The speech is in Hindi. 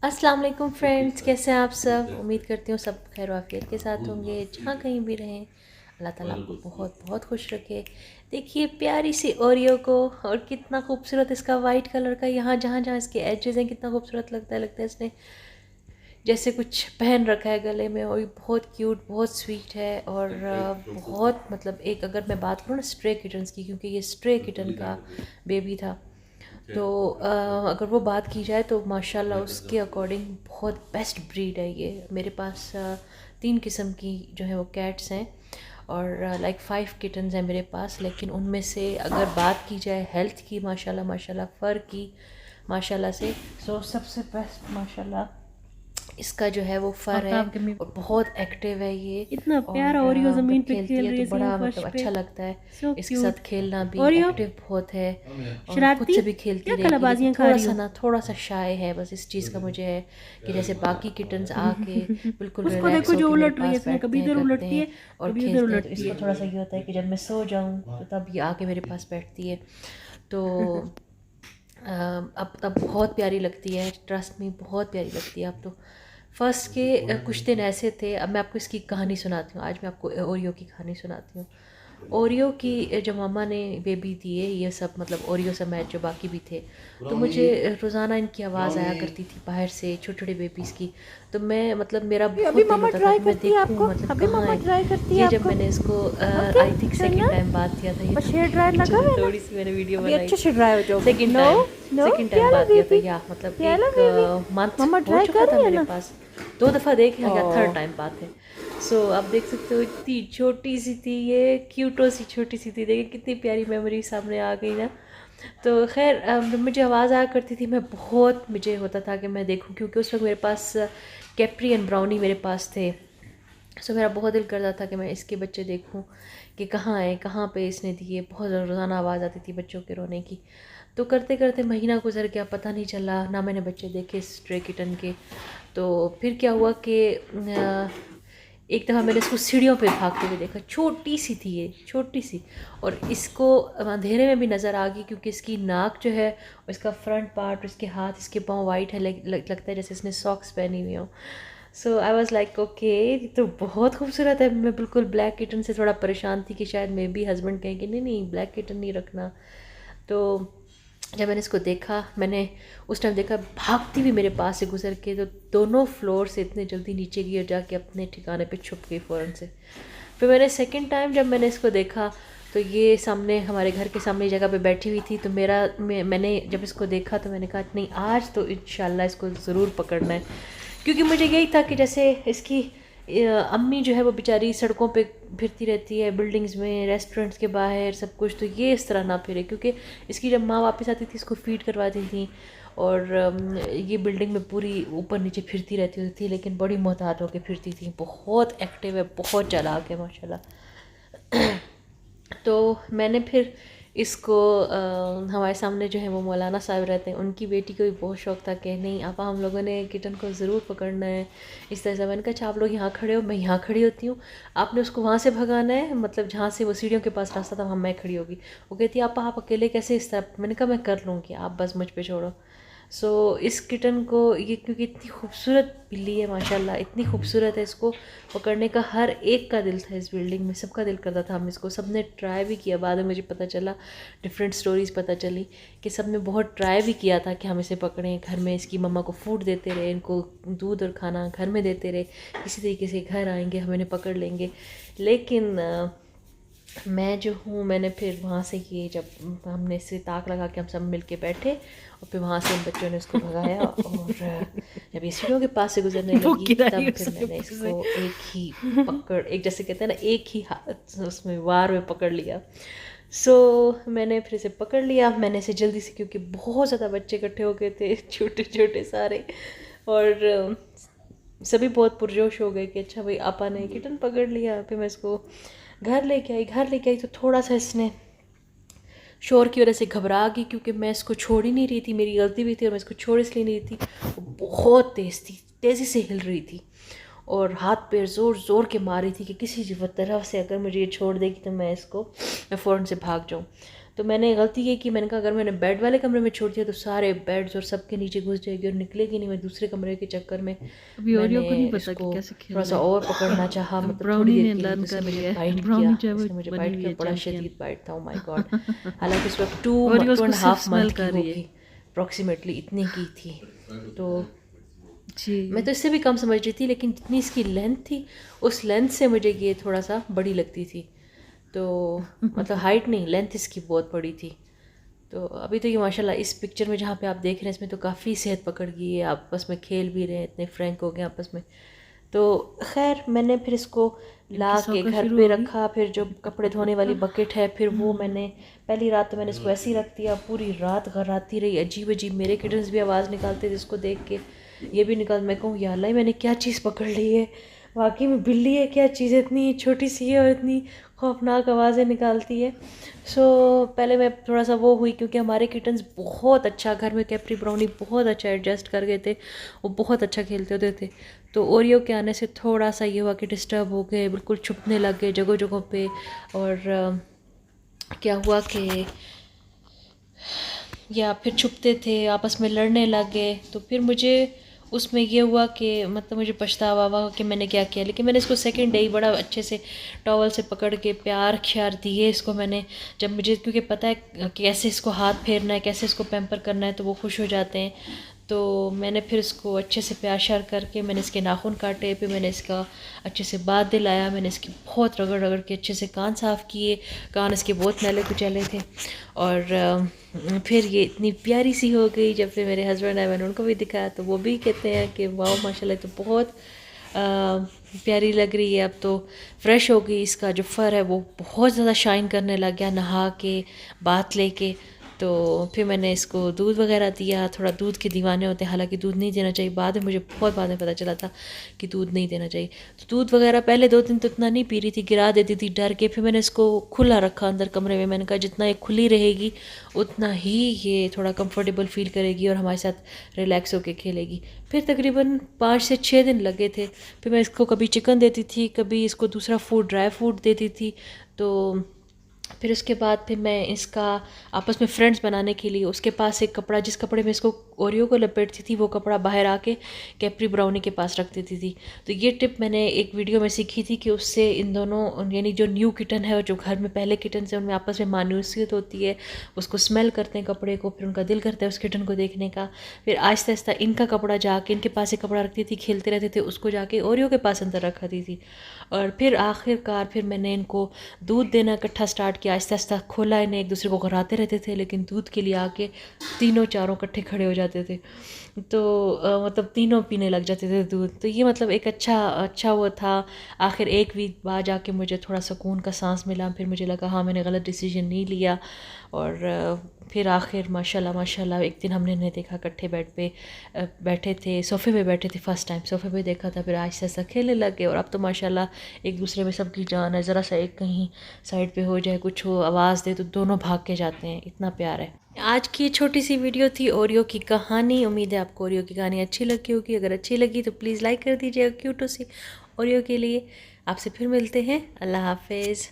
अस्सलाम वालेकुम फ्रेंड्स, कैसे हैं आप सब। उम्मीद करती हूँ सब खैर वाफियत के साथ होंगे जहाँ कहीं भी रहें। अल्लाह ताला आपको बहुत बहुत खुश रखे। देखिए प्यारी सी ओरियो को, और कितना खूबसूरत इसका वाइट कलर का यहाँ जहाँ जहाँ इसके एजेस हैं कितना खूबसूरत लगता है इसने जैसे कुछ पहन रखा है गले में। और ये बहुत क्यूट बहुत स्वीट है। और बहुत मतलब एक अगर मैं बात करूँ ना स्ट्रे किटन्स की, क्योंकि ये स्ट्रे किटन का बेबी था, तो अगर वो बात की जाए तो माशाल्लाह उसके अकॉर्डिंग बहुत बेस्ट ब्रीड है ये। मेरे पास 3 किस्म की जो है वो कैट्स हैं, और लाइक 5 किटन्स हैं मेरे पास। लेकिन उनमें से अगर बात की जाए हेल्थ की, माशाल्लाह माशाल्लाह, फ़र की माशाल्लाह से, सो सबसे बेस्ट माशाल्लाह इसका जो है वो फ़र है। आफ्ताब के में और बहुत एक्टिव है ये। इतना और प्यारा ओरियो जब ज़मीन पे खेलती खेल है रही तो है सीधा बड़ा फर्श मतलब पे। अच्छा लगता है सो इसके क्यूट। साथ खेलना भी। ओरियो एक्टिव बहुत है और खुद शरारती से भी खेलती क्या रहेगी। लेकिन कलाबाजियाँ खा थोड़ा रही सा हो। ना, थोड़ा सा शाय है बस इस चीज़ का मुझे है कि जैसे बाकी किटन्स आके बिल्कुल उसको रिलैक्स देखो जो होके मेरे उलट रही है, पास इसने बैठते कभी हैं, इधर करते उलटती हैं है और कभी उधर खेलते हैं। तो उलटती इसको है। थोड़ा सा ये होता है कि जब मैं सो जाऊँ तो तब ये आके मेरे पास बैठती है। तो अब तब बहुत प्यारी लगती है, ट्रस्ट में बहुत प्यारी लगती है अब तो। फर्स्ट के कुछ दिन ऐसे थे। अब मैं आपको इसकी कहानी सुनाती हूँ। आज मैं आपको ओरियो की कहानी सुनाती हूँ। ओरियो की जब मम्मा ने बेबी दिए, ये सब मतलब ओरियो समेत जो बाकी भी थे, तो मुझे रोज़ाना इनकी आवाज़ आया करती थी बाहर से, छोटे छोटे बेबीज़ की। तो मैं मतलब मेरा अभी अभी बहुत दिल मम्मा होता था ट्राई कि मैं करती है देखूँ आपको। मतलब अभी कहाँ मम्मा है ट्राई करती है ये। जब आपको। मैंने इसको ओके आई थिंक चलना। सेकेंड टाइम बात किया था, ये बस तो हेयर ड्रायर लगा हुआ है ना। थोड़ी सी मैंने वीडियो अभी बनाई अच्छे थी। से ड्राई हो जाओगे। Second no time no second time प्याला बात किया था, बेबी। या मतलब प्याला एक बेबी। मंथ मम्मा हो ट्राई चुका कर था रही है मेरे ना। पास। 2 दफ़ा देख लिया, या थर्ड ओ टाइम बात है। सो अब देख सकते हो इतनी छोटी सी थी ये, क्यूटो सी छोटी सी थी। देखिए कितनी प्यारी मेमोरी सामने आ गई ना। तो खैर जब मुझे आवाज़ आया करती थी, मैं बहुत मुझे होता था कि मैं देखूं, क्योंकि उस वक्त मेरे पास कैप्री एंड ब्राउनी मेरे पास थे। सो मेरा बहुत दिल करता था कि मैं इसके बच्चे देखूं कि कहाँ है, कहाँ पे इसने दिए। बहुत रोज़ाना आवाज़ आती थी बच्चों के रोने की। तो करते करते महीना गुजर गया, पता नहीं चला ना मैंने बच्चे देखे स्ट्रे किटन के। तो फिर क्या हुआ कि एक दफ़ा मैंने इसको सीढ़ियों पे भागते हुए देखा। छोटी सी थी ये, छोटी सी। और इसको अंधेरे में भी नज़र आ गई, क्योंकि इसकी नाक जो है और इसका फ्रंट पार्ट, इसके हाथ, इसके पाँव वाइट है। लगता है जैसे इसने सॉक्स पहनी हुई हो। सो आई वॉज़ लाइक ओके, तो बहुत खूबसूरत है। मैं बिल्कुल ब्लैक किटन से थोड़ा परेशान थी कि शायद मे बी हस्बैंड कहेंगे नहीं नहीं ब्लैक किटन नहीं रखना। तो जब मैंने इसको देखा, मैंने उस टाइम देखा भागती हुई मेरे पास से गुजर के, तो दोनों फ्लोर से इतने जल्दी नीचे गई और जाके अपने ठिकाने पे छुप गई फ़ौरन से। फिर मैंने सेकंड टाइम जब मैंने इसको देखा, तो ये सामने हमारे घर के सामने जगह पे बैठी हुई थी। तो मैंने जब इसको देखा तो मैंने कहा नहीं आज तो इंशाल्लाह इसको ज़रूर पकड़ना है। क्योंकि मुझे यही था कि जैसे इसकी अम्मी जो है वो बेचारी सड़कों पे फिरती रहती है, बिल्डिंग्स में, रेस्टोरेंट्स के बाहर, सब कुछ। तो ये इस तरह ना फिरे, क्योंकि इसकी जब माँ वापस आती थी इसको फीड करवाती थी। और ये बिल्डिंग में पूरी ऊपर नीचे फिरती रहती होती थी, लेकिन बड़ी मोहतात होकर फिरती थी। बहुत एक्टिव है, बहुत चालाक है माशाल्लाह। तो मैंने फिर इसको हमारे सामने जो है वो मौलाना साहब रहते हैं, उनकी बेटी को भी बहुत शौक़ था कि नहीं आपा हम लोगों ने किटन को ज़रूर पकड़ना है। इस तरह से मैंने कहा अच्छा आप लोग यहाँ खड़े हो, मैं यहाँ खड़ी होती हूँ, आपने उसको वहाँ से भगाना है, मतलब जहाँ से वो सीढ़ियों के पास रास्ता था वहाँ मैं खड़ी होगी। वो कहती आपा आप अकेले कैसे इस तरह। मैंने कहा मैं कर लूँगी, आप बस मुझ पर छोड़ो। सो इस किटन को ये, क्योंकि इतनी खूबसूरत बिल्ली है माशाल्लाह, इतनी खूबसूरत है, इसको पकड़ने का हर एक का दिल था। इस बिल्डिंग में सबका दिल करता था हम इसको, सब ने ट्राई भी किया। बाद में मुझे पता चला, डिफरेंट स्टोरीज़ पता चली कि सब ने बहुत ट्राई भी किया था कि हम इसे पकड़ें। घर में इसकी मम्मा को फूड देते रहे, इनको दूध और खाना घर में देते रहे, किसी तरीके से घर आएंगे हम इन्हें पकड़ लेंगे। लेकिन मैं जो हूँ, मैंने फिर वहाँ से ये, जब हमने इसे ताक लगा के हम सब मिल के बैठे, और फिर वहाँ से उन बच्चों ने उसको भगाया। और जब ये सीढ़ियों के पास से गुजरने वो लगी, गिराई तब फिर उसके मैंने ऊपर से। इसको एक ही पकड़, एक जैसे कहते हैं ना एक ही हाथ उसमें वार में पकड़ लिया। सो मैंने फिर इसे पकड़ लिया। मैंने इसे जल्दी से, क्योंकि बहुत ज़्यादा बच्चे इकट्ठे हो गए थे छोटे छोटे सारे, और सभी बहुत पुरजोश हो गए कि अच्छा भाई आपा ने किटन पकड़ लिया। फिर मैं इसको घर लेके आई तो थोड़ा सा इसने शोर की वजह से घबरा गई, क्योंकि मैं इसको छोड़ ही नहीं रही थी, मेरी गलती भी थी, और मैं इसको छोड़ इसलिए नहीं रही थी। वो बहुत तेज़ थी, तेज़ी से हिल रही थी, और हाथ पैर ज़ोर ज़ोर के मार रही थी कि किसी तरह से अगर मुझे ये छोड़ देगी तो मैं फ़ौरन से भाग जाऊँ। तो मैंने गलती ये की, मैंने कहा अगर मैंने बेड वाले कमरे में छोड़ दिया तो सारे बेड्स और सबके नीचे घुस जाएगी और निकलेगी नहीं। मैं दूसरे कमरे के चक्कर में अभी ओरियो मैंने को नहीं पता कि इसको कैसे थोड़ा खेलना सा है। और पकड़ना चाहा, अब मतलब थोड़ी ब्राउनी देर ने के लिए। तो लर्न इसने कर मुझे लिया है, बाइट किया, ब्राउनी जो है वो इसने मुझे बनी बाइट हुई किया, है बड़ा चैंपियन। शदीद बाइट था। Oh my God. हालांकि इस वक्त टू ओरियो टू उसको एंड सिर्फ हाफ स्मेल मंथ की कर रही है। होगी अप्रॉक्सीमेटली, इतनी की थी। तो मैं जी। तो इससे भी कम समझ रही थी, लेकिन जितनी इसकी लेंथ थी उस लेंथ से मुझे ये थोड़ा सा बड़ी लगती थी। तो मतलब हाइट नहीं, लेंथ इसकी बहुत बड़ी थी। तो अभी तो ये माशाल्लाह इस पिक्चर में जहाँ पे आप देख रहे हैं इसमें तो काफ़ी सेहत पकड़ गई है, आपस में खेल भी रहे हैं, इतने फ्रैंक हो गए आपस में। तो खैर मैंने फिर इसको इनकी ला के सौका घर शुरू पे होगी। रखा। फिर जो कपड़े धोने वाली बकेट है, फिर वो मैंने पहली रात तो मैंने इसको ऐसे ही रख दिया, पूरी रात घर्राती रही, अजीब अजीब। मेरे किटन्स भी आवाज़ निकालते थे इसको देख के, ये भी निकाल। मैं कहूँ या अल्लाह मैंने क्या चीज़ पकड़ ली है, वाकई में बिल्ली है क्या चीज़, इतनी छोटी सी है और इतनी खौफनाक आवाज़ें निकालती है। सो पहले मैं थोड़ा सा वो हुई, क्योंकि हमारे किटन्स बहुत अच्छा घर में, कैप्री ब्राउनी बहुत अच्छा एडजस्ट कर गए थे, वो बहुत अच्छा खेलते होते थे। तो ओरियो के आने से थोड़ा सा ये हुआ कि डिस्टर्ब हो गए, बिल्कुल छुपने लग गए जगह जगह पे। और क्या हुआ कि या फिर छुपते थे, आपस में लड़ने लग गए। तो फिर मुझे उसमें ये हुआ कि मतलब मुझे पछतावा हुआ कि मैंने क्या किया। लेकिन मैंने इसको सेकंड डे ही बड़ा अच्छे से टॉवल से पकड़ के प्यार ख्यार दिए इसको मैंने, जब मुझे, क्योंकि पता है कि कैसे इसको हाथ फेरना है, कैसे इसको पैम्पर करना है, तो वो खुश हो जाते हैं। तो मैंने फिर इसको अच्छे से प्यार श्यार करके मैंने इसके नाखून काटे, फिर मैंने इसका अच्छे से बात दिलाया, मैंने इसकी बहुत रगड़ रगड़ के अच्छे से कान साफ़ किए, कान इसके बहुत मैले कुचले थे। और फिर ये इतनी प्यारी सी हो गई। जब फिर मेरे हस्बैंड आए मैंने उनको भी दिखाया, तो वो भी कहते हैं कि वाह माशाल्लाह तो बहुत प्यारी लग रही है, अब तो फ्रेश हो गई, इसका जो फ़र है वो बहुत ज़्यादा शाइन करने लग गया नहा के बात लेके। तो फिर मैंने इसको दूध वगैरह दिया, थोड़ा दूध के दीवाने होते हैं, हालांकि दूध नहीं देना चाहिए, बाद में मुझे बहुत बाद में पता चला था कि दूध नहीं देना चाहिए। तो दूध वगैरह पहले 2 दिन तो इतना नहीं पी रही थी, गिरा देती थी डर के। फिर मैंने इसको खुला रखा अंदर कमरे में, मैंने कहा जितना ये खुली रहेगी उतना ही ये थोड़ा कंफर्टेबल फील करेगी और हमारे साथ रिलैक्स होकर खेलेगी। फिर तकरीबन 5 से 6 दिन लगे थे। फिर मैं इसको कभी चिकन देती थी, कभी इसको दूसरा फूड, ड्राई फूड देती थी। तो फिर उसके बाद फिर मैं इसका आपस में फ्रेंड्स बनाने के लिए उसके पास एक कपड़ा, जिस कपड़े में इसको ओरियो को लपेटती थी, वो कपड़ा बाहर आके कैप्री ब्राउनी के पास रख देती थी। तो ये टिप मैंने एक वीडियो में सीखी थी कि उससे इन दोनों, यानी जो न्यू किटन है और जो घर में पहले किटन से, उनमें आपस में मानूसियत होती है, उसको स्मेल करते हैं कपड़े को, फिर उनका दिल करता है उस किटन को देखने का। फिर आहिस्ता आहिस्ता इनका कपड़ा जाके, इनके पास एक कपड़ा रखती थी, खेलते रहते थे, उसको जाके ओरियो के पास अंदर रखा दी थी। और फिर आखिरकार फिर मैंने इनको दूध देना इकट्ठा स्टार्ट किया, आहिस्ता आहिस्ता खोला इन्हें, एक दूसरे को घराते रहते थे, लेकिन दूध के लिए आके तीनों चारों इकट्ठे खड़े हो जाते थे। तो मतलब तीनों पीने लग जाते थे दूध। तो ये मतलब एक अच्छा वो था। आखिर एक वीक बाद जाके मुझे थोड़ा सुकून का सांस मिला, फिर मुझे लगा हाँ मैंने गलत डिसीजन नहीं लिया। और फिर आखिर माशाल्लाह एक दिन हमने इन्हें देखा इकट्ठे बेड पे बैठे थे, सोफ़े पे बैठे थे, फ़र्स्ट टाइम सोफ़े पे देखा था। फिर आहिस्ता आहिस्ता खेलने लग गए और अब तो माशाल्लाह एक दूसरे में सबकी जान है। ज़रा सा एक कहीं साइड पे हो जाए, कुछ हो, आवाज़ दे तो दोनों भाग के जाते हैं, इतना प्यार है। आज की छोटी सी वीडियो थी ओरियो की कहानी। उम्मीद है आपको ओरियो की कहानी अच्छी लगी होगी। अगर अच्छी लगी तो प्लीज़ लाइक कर दीजिएगा क्यूटो सी ओरियो के लिए। आपसे फिर मिलते हैं। अल्लाह हाफिज़।